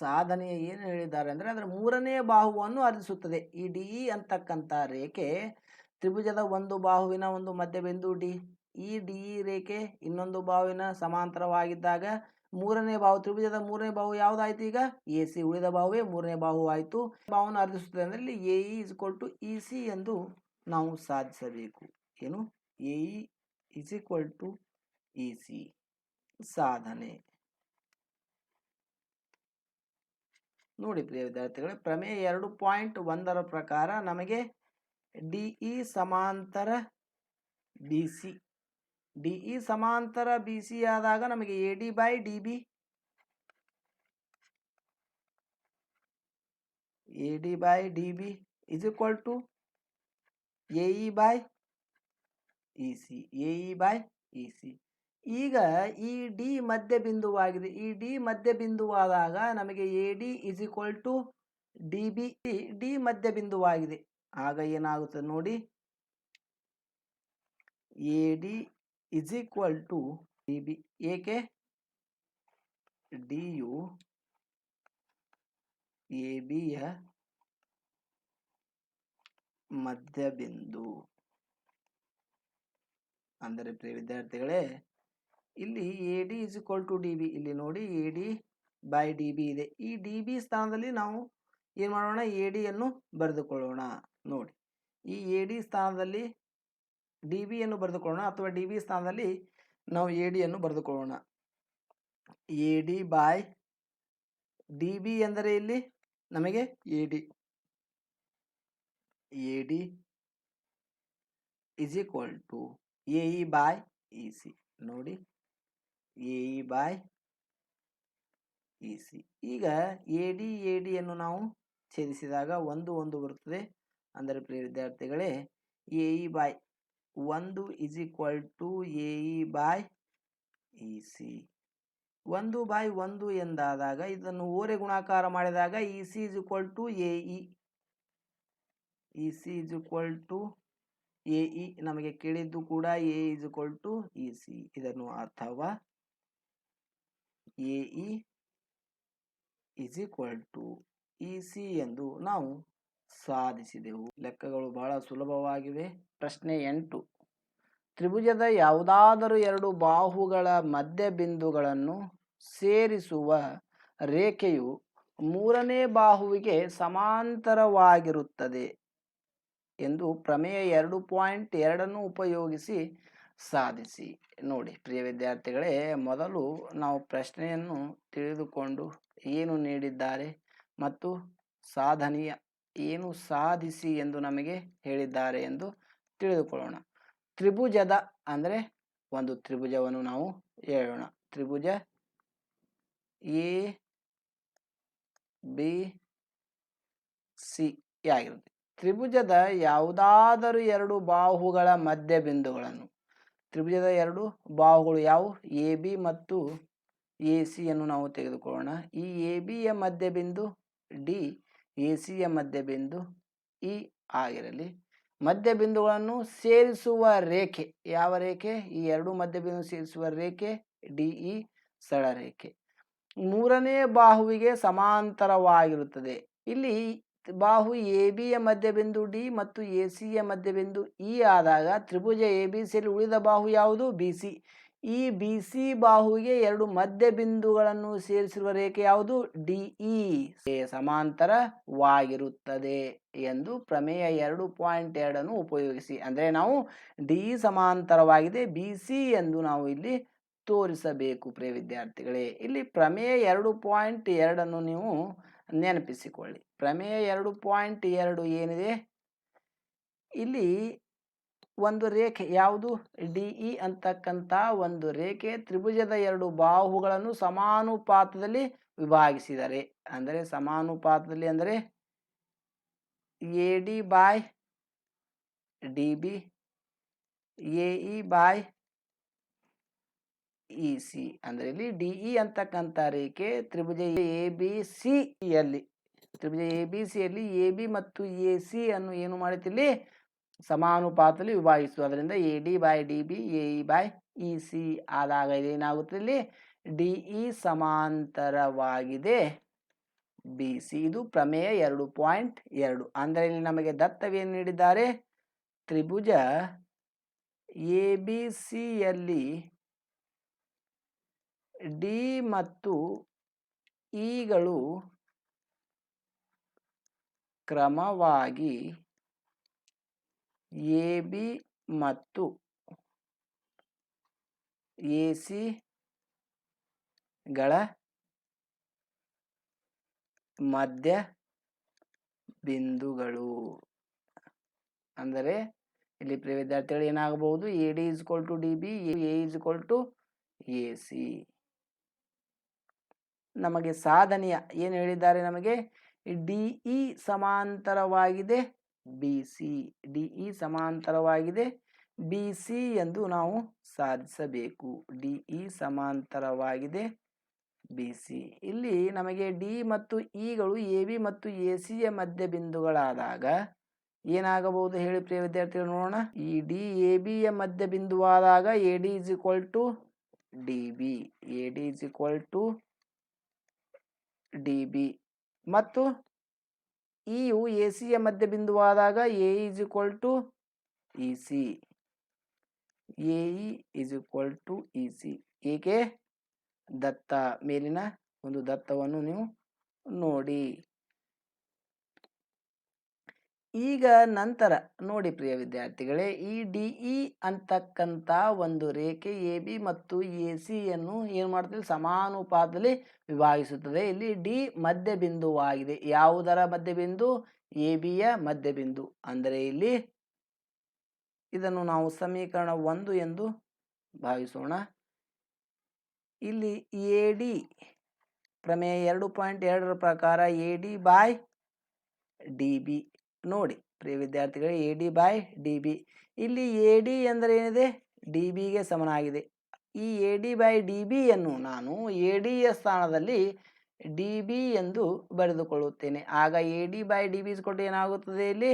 ಸಾಧನೆಯ ಏನು ಹೇಳಿದ್ದಾರೆ ಅಂದರೆ ಅದರ ಮೂರನೇ ಬಾಹುವನ್ನು ಅರ್ಧಿಸುತ್ತದೆ. ಈ ಡಿ ಇ ಅಂತಕ್ಕಂಥ ರೇಖೆ ತ್ರಿಭುಜದ ಒಂದು ಬಾಹುವಿನ ಒಂದು ಮಧ್ಯಬಿಂದು ಡಿ, ಈ ಡಿ ಇ ರೇಖೆ ಇನ್ನೊಂದು ಬಾಹುವಿನ ಸಮಾಂತರವಾಗಿದ್ದಾಗ ಮೂರನೇ ಬಾಹು, ತ್ರಿಭುಜದ ಮೂರನೇ ಬಾಹು ಯಾವುದಾಯ್ತು, ಈಗ ಎ ಸಿ, ಉಳಿದ ಬಾಹುವೇ ಮೂರನೇ ಬಾಹು ಆಯಿತು. ಬಾಹುವನ್ನು ಅರ್ಧಿಸುತ್ತದೆ ಅಂದರೆ ಇಲ್ಲಿ ಎ ಇ ಸಿ ಎಂದು ನಾವು ಸಾಧಿಸಬೇಕು. ಏನು, ಎ ಇ ಸಿ ಸಾಧನೆ. ನೋಡಿ ಪ್ರಿಯ ವಿದ್ಯಾರ್ಥಿಗಳೇ, ಪ್ರಮೇಯ 2.1ರ ಪ್ರಕಾರ ನಮಗೆ ಡಿ ಇ ಸಮಾಂತರ ಬಿ ಸಿ, ಡಿ ಇ ಸಮಾಂತರ ಬಿ ಸಿ ಆದಾಗ ನಮಗೆ A D by D B, A D by D B is equal to A E by E C, A E by E C. ಈಗ ಈ ಡಿ ಮಧ್ಯ ಬಿಂದುವಾಗಿದೆ. ಈ ಡಿ ಮಧ್ಯ ಬಿಂದುವಾದಾಗ ನಮಗೆ A D is equal to D B, D ಮಧ್ಯ ಬಿಂದುವಾಗಿದೆ. ಆಗ ಏನಾಗುತ್ತದೆ ನೋಡಿ, A D is equal to D B. ಏಕೆ, ಡಿ ಯು ಎ ಬಿಯ ಮಧ್ಯಬಿಂದು. ಅಂದರೆ ಪ್ರಿಯ ವಿದ್ಯಾರ್ಥಿಗಳೇ, ಇಲ್ಲಿ A D is equal to D B, ಇಲ್ಲಿ ನೋಡಿ A D by D B ಇದೆ. ಈ ಡಿ ಬಿ ಸ್ಥಾನದಲ್ಲಿ ನಾವು ಏನು ಮಾಡೋಣ, ಎ ಡಿಯನ್ನು ಬರೆದುಕೊಳ್ಳೋಣ. ನೋಡಿ, ಈ ಎ ಡಿ ಸ್ಥಾನದಲ್ಲಿ ಡಿ ಬಿಯನ್ನು ಬರೆದುಕೊಳ್ಳೋಣ, ಅಥವಾ ಡಿ ಬಿ ಸ್ಥಾನದಲ್ಲಿ ನಾವು ಎ ಡಿಯನ್ನು ಬರೆದುಕೊಳ್ಳೋಣ. A D by D B ಎಂದರೆ ಇಲ್ಲಿ ನಮಗೆ A D is equal to A E by E C. ನೋಡಿ, A E by E C. ಈಗ ಎ ಡಿಯನ್ನು ನಾವು ಛೇದಿಸಿದಾಗ 1 1 ಬರುತ್ತದೆ. ಅಂದರೆ ಪ್ರಿಯ ವಿದ್ಯಾರ್ಥಿಗಳೇ, A E by 1 is equal to A E by E C. 1/1 ಎಂದಾದಾಗ ಇದನ್ನು ಓರೆ ಗುಣಾಕಾರ ಮಾಡಿದಾಗ E C is equal to A E C is equal to A E. ನಮಗೆ ಕೇಳಿದ್ದು ಕೂಡ A is equal to E C. ಇದನ್ನು ಅಥವಾ A E is equal to E C ಎಂದು ನಾವು ಸಾಧಿಸಿದೆವು. ಲೆಕ್ಕಗಳು ಬಹಳ ಸುಲಭವಾಗಿವೆ. ಪ್ರಶ್ನೆ 8. ತ್ರಿಭುಜದ ಯಾವುದಾದರೂ ಎರಡು ಬಾಹುಗಳ ಮಧ್ಯಬಿಂದುಗಳನ್ನು ಸೇರಿಸುವ ರೇಖೆಯು ಮೂರನೇ ಬಾಹುವಿಗೆ ಸಮಾಂತರವಾಗಿರುತ್ತದೆ ಎಂದು ಪ್ರಮೇಯ 2.2 ಉಪಯೋಗಿಸಿ ಸಾಧಿಸಿ. ನೋಡಿ ಪ್ರಿಯ ವಿದ್ಯಾರ್ಥಿಗಳೇ, ಮೊದಲು ನಾವು ಪ್ರಶ್ನೆಯನ್ನು ತಿಳಿದುಕೊಂಡು ಏನು ನೀಡಿದ್ದಾರೆ ಮತ್ತು ಸಾಧನೆಯ ಏನು ಸಾಧಿಸಿ ಎಂದು ನಮಗೆ ಹೇಳಿದ್ದಾರೆ ಎಂದು ತಿಳಿದುಕೊಳ್ಳೋಣ. ತ್ರಿಭುಜದ ಅಂದರೆ ಒಂದು ತ್ರಿಭುಜವನ್ನು ನಾವು ಹೇಳೋಣ. ತ್ರಿಭುಜ ಎ ಬಿ ಸಿ ಆಗಿರುತ್ತೆ. ತ್ರಿಭುಜದ ಯಾವುದಾದರೂ ಎರಡು ಬಾಹುಗಳ ಮಧ್ಯಬಿಂದುಗಳನ್ನು, ತ್ರಿಭುಜದ ಎರಡು ಬಾಹುಗಳು ಯಾವುವು? ಎ ಬಿ ಮತ್ತು ಎ ಸಿಯನ್ನು ನಾವು ತೆಗೆದುಕೊಳ್ಳೋಣ. ಈ ಎ ಬಿಯ ಮಧ್ಯಬಿಂದು ಡಿ, ಎ ಸಿಯ ಮಧ್ಯಬಿಂದು ಇ ಆಗಿರಲಿ. ಮಧ್ಯಬಿಂದುಗಳನ್ನು ಸೇರಿಸುವ ರೇಖೆ ಯಾವ ರೇಖೆ? ಈ ಎರಡು ಮಧ್ಯಬಿಂದು ಸೇರಿಸುವ ರೇಖೆ ಡಿ ಇ ಸರಳ ರೇಖೆ ಮೂರನೇ ಬಾಹುವಿಗೆ ಸಮಾಂತರವಾಗಿರುತ್ತದೆ. ಇಲ್ಲಿ ಬಾಹು ಎ ಬಿಯ ಮಧ್ಯಬಿಂದು ಡಿ ಮತ್ತು ಎ ಸಿಯ ಮಧ್ಯಬಿಂದು ಇ ಆದಾಗ ತ್ರಿಭುಜ ಎ ಬಿ ಸಿಯಲ್ಲಿ ಉಳಿದ ಬಾಹು ಯಾವುದು? B C. ಈ ಬಿ ಸಿ ಬಾಹುವಿಗೆ ಎರಡು ಮಧ್ಯಬಿಂದುಗಳನ್ನು ಸೇರಿಸಿರುವ ರೇಖೆ ಯಾವುದು? ಡಿ ಇ ಸಮಾಂತರವಾಗಿರುತ್ತದೆ ಎಂದು ಪ್ರಮೇಯ 2.2 ಉಪಯೋಗಿಸಿ, ಅಂದರೆ ನಾವು ಡಿ ಇ ಸಮಾಂತರವಾಗಿದೆ ಬಿ ಸಿ ಎಂದು ನಾವು ಇಲ್ಲಿ ತೋರಿಸಬೇಕು. ಪ್ರಿಯ ವಿದ್ಯಾರ್ಥಿಗಳೇ, ಇಲ್ಲಿ ಪ್ರಮೇಯ 2.2 ನೀವು ನೆನಪಿಸಿಕೊಳ್ಳಿ. ಪ್ರಮೇಯ 2.2 ಏನಿದೆ? ಇಲ್ಲಿ ಒಂದು ರೇಖೆ ಯಾವುದು? ಡಿ ಇ ಅಂತಕ್ಕಂಥ ಒಂದು ರೇಖೆ ತ್ರಿಭುಜದ ಎರಡು ಬಾಹುಗಳನ್ನು ಸಮಾನುಪಾತದಲ್ಲಿ ವಿಭಾಗಿಸಿದರೆ, ಅಂದರೆ ಸಮಾನುಪಾತದಲ್ಲಿ ಅಂದರೆ A D by D B, A E by E C, ಅಂದರೆ ಇಲ್ಲಿ ಡಿ ಇ ಅಂತಕ್ಕಂಥ ರೇಖೆ ತ್ರಿಭುಜ ಎ ಬಿ ಸಿಯಲ್ಲಿ ಎ ಬಿ ಮತ್ತು ಎ ಸಿ ಅನ್ನು ಏನು ಮಾಡುತ್ತಿಲ್ಲಿ ಸಮಾನುಪಾತದಲ್ಲಿ ವಿಭಾಗಿಸುವ. ಅದರಿಂದ A D by D B, A E by E C ಆದಾಗ ಏನಾಗುತ್ತೆ? ಇಲ್ಲಿ ಡಿ ಇ ಸಮಾಂತರವಾಗಿದೆ ಬಿ ಸಿ. ಇದು ಪ್ರಮೇಯ 2.2. ಅಂದರೆ ಇಲ್ಲಿ ನಮಗೆ ದತ್ತವೇನು ನೀಡಿದ್ದಾರೆ? ತ್ರಿಭುಜ ಎ ಬಿ ಸಿಯಲ್ಲಿ ಡಿ ಮತ್ತು ಇಗಳು ಕ್ರಮವಾಗಿ ಎ ಬಿ ಮತ್ತು ಎ ಸಿಗಳ ಮಧ್ಯ ಬಿಂದುಗಳು. ಅಂದರೆ ಇಲ್ಲಿ ಪ್ರಿಯ ವಿದ್ಯಾರ್ಥಿಗಳು ಏನಾಗಬಹುದು? A D is equal to D B, A is equal to A C. ನಮಗೆ ಸಾಧನೆಯ ಏನು ಹೇಳಿದ್ದಾರೆ? ನಮಗೆ ಡಿ ಇ ಸಮಾಂತರವಾಗಿದೆ ಬಿ ಸಿ, ಡಿ ಇ ಸಮಾಂತರವಾಗಿದೆ ಬಿ ಸಿ ಎಂದು ನಾವು ಸಾಧಿಸಬೇಕು. ಡಿ ಇ ಸಮಾಂತರವಾಗಿದೆ ಬಿ ಸಿ. ಇಲ್ಲಿ ನಮಗೆ ಡಿ ಮತ್ತು ಇಗಳು ಎ ಬಿ ಮತ್ತು ಎ ಸಿಯ ಮಧ್ಯ ಬಿಂದುಗಳಾದಾಗ ಏನಾಗಬಹುದು ಹೇಳಿ ಪ್ರಿಯ ವಿದ್ಯಾರ್ಥಿಗಳು ನೋಡೋಣ. ಈ ಡಿ ಎ ಬಿಯ ಮಧ್ಯ ಬಿಂದುವಾದಾಗ A D is equal to D B, A D is equal to D B ಮತ್ತು ಇಯು ಎ ಸಿಯ ಮಧ್ಯ ಬಿಂದುವಾದಾಗ A is equal to E C, A E is equal to E C. ಏಕೆ? ದತ್ತ ಮೇಲಿನ ಒಂದು ದತ್ತವನ್ನು ನೀವು ನೋಡಿ. ಈಗ ನಂತರ ನೋಡಿ ಪ್ರಿಯ ವಿದ್ಯಾರ್ಥಿಗಳೇ, ಈ ಡಿ ಇ ಅಂತಕ್ಕಂಥ ಒಂದು ರೇಖೆ ಎ ಬಿ ಮತ್ತು ಎ ಸಿಯನ್ನು ಏನು ಮಾಡ್ತೀವಿ? ಸಮಾನುಪಾತದಲ್ಲಿ ವಿಭಾಗಿಸುತ್ತದೆ. ಇಲ್ಲಿ ಡಿ ಮಧ್ಯಬಿಂದುವಾಗಿದೆ. ಯಾವುದರ ಮಧ್ಯಬಿಂದು? ಎ ಬಿಯ ಮಧ್ಯಬಿಂದು. ಅಂದರೆ ಇಲ್ಲಿ ಇದನ್ನು ನಾವು ಸಮೀಕರಣ 1 ಎಂದು ಭಾವಿಸೋಣ. ಇಲ್ಲಿ ಎ ಡಿ ಪ್ರಮೇಯ 2.2 ಪ್ರಕಾರ A D by D B. ನೋಡಿ ಪ್ರಿಯ ವಿದ್ಯಾರ್ಥಿಗಳೇ, A D by D B. ಇಲ್ಲಿ ಎ ಡಿ ಅಂದರೆ ಏನಿದೆ? ಡಿ ಬಿಗೆ ಸಮನಾಗಿದೆ. ಈ ಎ ಡಿ ಬೈ ಡಿ ಬಿಯನ್ನು ನಾನು ಎ ಡಿಯ ಸ್ಥಾನದಲ್ಲಿ ಡಿ ಬಿ ಎಂದು ಬರೆದುಕೊಳ್ಳುತ್ತೇನೆ. ಆಗ A D by D B ಕೊಟ್ಟು ಏನಾಗುತ್ತದೆ? ಇಲ್ಲಿ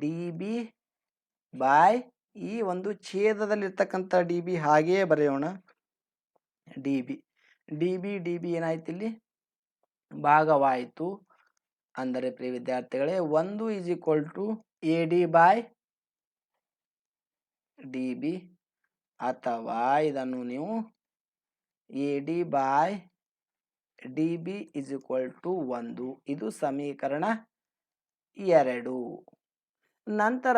ಡಿ ಬಿ ಬೈ ಈ ಒಂದು ಛೇದದಲ್ಲಿರ್ತಕ್ಕಂಥ ಡಿ ಬಿ ಹಾಗೆಯೇ ಬರೆಯೋಣ. ಡಿ ಬಿ ಏನಾಯ್ತು? ಇಲ್ಲಿ ಭಾಗವಾಯಿತು. ಅಂದರೆ ಪ್ರಿಯ ವಿದ್ಯಾರ್ಥಿಗಳೇ 1 is equal to A D by D B, ಅಥವಾ ಇದನ್ನು ನೀವು A D by D B is equal to 1, ಇದು ಸಮೀಕರಣ 2. ನಂತರ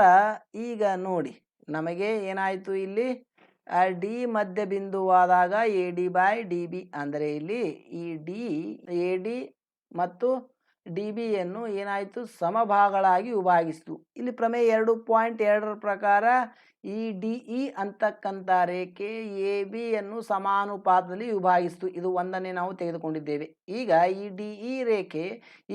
ಈಗ ನೋಡಿ ನಮಗೆ ಏನಾಯಿತು, ಇಲ್ಲಿ ಡಿ ಮಧ್ಯ ಬಿಂದುವಾದಾಗ A D by D B, ಅಂದರೆ ಇಲ್ಲಿ ಈ ಎ ಡಿ ಮತ್ತು ಡಿ ಬಿಯನ್ನು ಏನಾಯಿತು, ಸಮಭಾಗಗಳಾಗಿ ವಿಭಾಗಿಸಿತು. ಇಲ್ಲಿ ಪ್ರಮೇಯ 2.2 ಪ್ರಕಾರ ಈ ಡಿ ಇ ಅಂತಕ್ಕಂಥ ರೇಖೆ ಎ ಬಿಯನ್ನು ಸಮಾನುಪಾತದಲ್ಲಿ ವಿಭಾಗಿಸಿತು. ಇದು ಒಂದನ್ನೇ ನಾವು ತೆಗೆದುಕೊಂಡಿದ್ದೇವೆ. ಈಗ ಈ ಡಿ ಇ ರೇಖೆ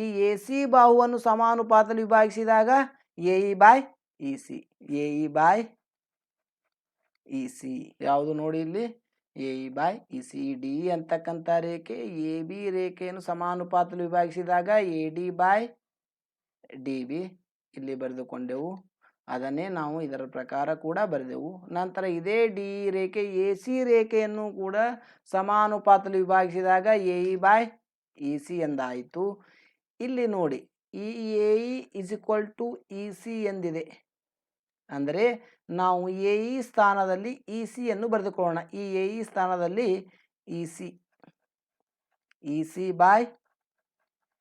ಈ ಎ ಸಿ ಬಾಹುವನ್ನು ಸಮಾನುಪಾತದಲ್ಲಿ ವಿಭಾಗಿಸಿದಾಗ A E by E C, A E by E C ಯಾವುದು ನೋಡಿ, ಇಲ್ಲಿ A E by E C. D E ಅಂತಕ್ಕಂಥ ರೇಖೆ ಎ ಬಿ ರೇಖೆಯನ್ನು ಸಮಾನುಪಾತದಲ್ಲಿ ವಿಭಾಗಿಸಿದಾಗ A D by D B ಇಲ್ಲಿ ಬರೆದುಕೊಂಡೆವು. ಅದನ್ನೇ ನಾವು ಇದರ ಪ್ರಕಾರ ಕೂಡ ಬರೆದೆವು. ನಂತರ ಇದೇ ಡಿ ಇ ರೇಖೆ ಎ ಸಿ ರೇಖೆಯನ್ನು ಕೂಡ ಸಮಾನುಪಾತದಲ್ಲಿ ವಿಭಾಗಿಸಿದಾಗ A E by E C ಎಂದಾಯಿತು. ಇಲ್ಲಿ ನೋಡಿ ಈ A E is equal to E C ಎಂದಿದೆ, ಅಂದರೆ ನಾವು ಎ ಇ ಸ್ಥಾನದಲ್ಲಿ ಇ ಸಿಯನ್ನು ಬರೆದುಕೊಳ್ಳೋಣ. ಈ ಎ ಇ ಸ್ಥಾನದಲ್ಲಿ E C by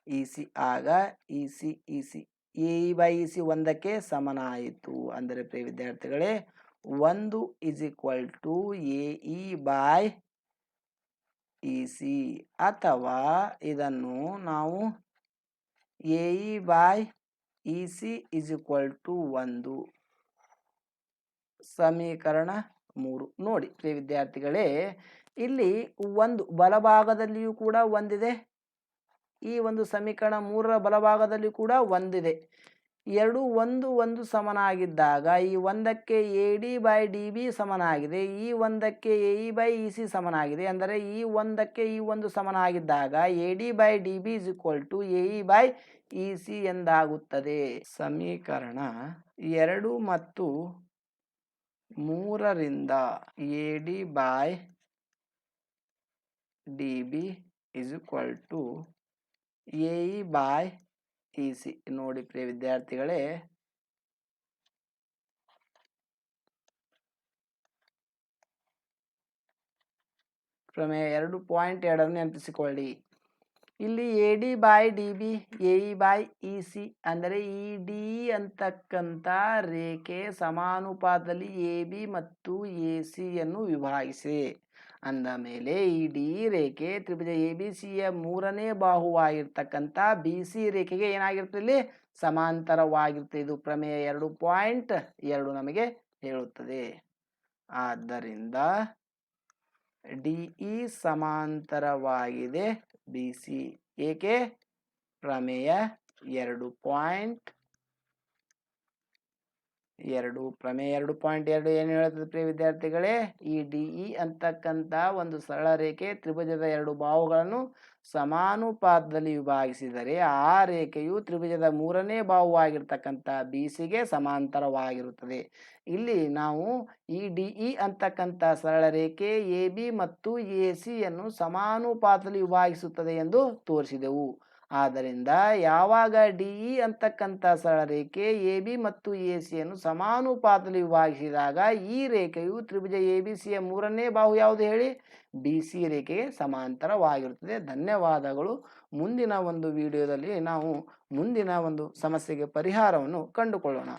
E C, ಆಗ E C A E by E C 1ಕ್ಕೆ ಸಮನಾಯಿತು. ಅಂದರೆ ಪ್ರಿಯ ವಿದ್ಯಾರ್ಥಿಗಳೇ 1 is equal to A E by E C, ಅಥವಾ ಇದನ್ನು ನಾವು A E by E C is equal to 1, ಸಮೀಕರಣ 3. ನೋಡಿ ಪ್ರಿಯ ವಿದ್ಯಾರ್ಥಿಗಳೇ, ಇಲ್ಲಿ ಒಂದು ಬಲಭಾಗದಲ್ಲಿಯೂ ಕೂಡ ಒಂದಿದೆ, ಈ ಒಂದು ಸಮೀಕರಣ 3ರ ಬಲಭಾಗದಲ್ಲಿ ಕೂಡ ಒಂದಿದೆ. ಎರಡು ಒಂದು ಸಮನಾಗಿದ್ದಾಗ ಈ 1ಕ್ಕೆ A D by D B ಸಮನಾಗಿದೆ, ಈ 1ಕ್ಕೆ A E by E C ಸಮನಾಗಿದೆ. ಅಂದರೆ ಈ 1ಕ್ಕೆ ಈ 1 ಸಮನಾಗಿದ್ದಾಗ A D by D B is equal to A E by E C ಎಂದಾಗುತ್ತದೆ. ಸಮೀಕರಣ 2 ಮತ್ತು 3ರಿಂದ A D by D B is equal to A E by E C. ನೋಡಿ ಪ್ರಿಯ ವಿದ್ಯಾರ್ಥಿಗಳೇ, ಪ್ರಮೇಯ 2.2 ನೆನಪಿಸಿಕೊಳ್ಳಿ. ಇಲ್ಲಿ A D by D B A E by E C, ಅಂದರೆ ಈ ಡಿ ಅಂತಕ್ಕಂಥ ರೇಖೆ ಸಮಾನುಪಾತದಲ್ಲಿ ಎ ಬಿ ಮತ್ತು ಎ ಸಿಯನ್ನು ವಿಭಾಗಿಸಿ. ಅಂದ ಮೇಲೆ ಈ ಡಿ ರೇಖೆ ತ್ರಿಭುಜ ಎ ಬಿ ಸಿಯ 3ನೇ ಬಾಹುವಾಗಿರ್ತಕ್ಕಂಥ ಬಿ ಸಿ ರೇಖೆಗೆ ಏನಾಗಿರ್ತದೆ, ಇಲ್ಲಿ ಸಮಾಂತರವಾಗಿರ್ತದೆ. ಇದು ಪ್ರಮೇಯ 2.2 ನಮಗೆ ಹೇಳುತ್ತದೆ. ಆದ್ದರಿಂದ ಡಿ ಇ ಸಮಾಂತರವಾಗಿದೆ ಬಿ ಸಿ. ಏಕೆ? ಪ್ರಮೇಯ 2.2. ಪ್ರಮೇಯ 2.2 ಏನು ಹೇಳ್ತದೆ ಪ್ರಿಯ ವಿದ್ಯಾರ್ಥಿಗಳೇ, ಈ ಡಿ ಇ ಅಂತಕ್ಕಂಥ ಒಂದು ಸರಳ ರೇಖೆ ತ್ರಿಭುಜದ 2 ಬಾಹುಗಳನ್ನು ಸಮಾನುಪಾತದಲ್ಲಿ ವಿಭಾಗಿಸಿದರೆ ಆ ರೇಖೆಯು ತ್ರಿಭುಜದ 3ನೇ ಬಾಹುವಾಗಿರ್ತಕ್ಕಂಥ ಬಿ ಸಿಗೆ ಸಮಾಂತರವಾಗಿರುತ್ತದೆ. ಇಲ್ಲಿ ನಾವು ಈ ಡಿ ಇ ಅಂತಕ್ಕಂಥ ಸರಳ ರೇಖೆ ಎ ಬಿ ಮತ್ತು ಎ ಸಿಯನ್ನು ಸಮಾನುಪಾತದಲ್ಲಿ ವಿಭಾಗಿಸುತ್ತದೆ ಎಂದು ತೋರಿಸಿದೆವು. ಆದ್ದರಿಂದ ಯಾವಾಗ ಡಿ ಇ ಅಂತಕ್ಕಂಥ ಸರಳ ರೇಖೆ ಎ ಬಿ ಮತ್ತು ಎ ಸಿಯನ್ನು ಸಮಾನುಪಾತದಲ್ಲಿ ವಿಭಾಗಿಸಿದಾಗ ಈ ರೇಖೆಯು ತ್ರಿಭುಜ ಎ ಬಿ ಸಿಯ 3ನೇ ಬಾಹು ಯಾವುದು ಹೇಳಿ, ಬಿ ಸಿ ರೇಖೆಗೆ ಸಮಾಂತರವಾಗಿರುತ್ತದೆ. ಧನ್ಯವಾದಗಳು. ಮುಂದಿನ ಒಂದು ವಿಡಿಯೋದಲ್ಲಿ ನಾವು ಮುಂದಿನ ಒಂದು ಸಮಸ್ಯೆಗೆ ಪರಿಹಾರವನ್ನು ಕಂಡುಕೊಳ್ಳೋಣ.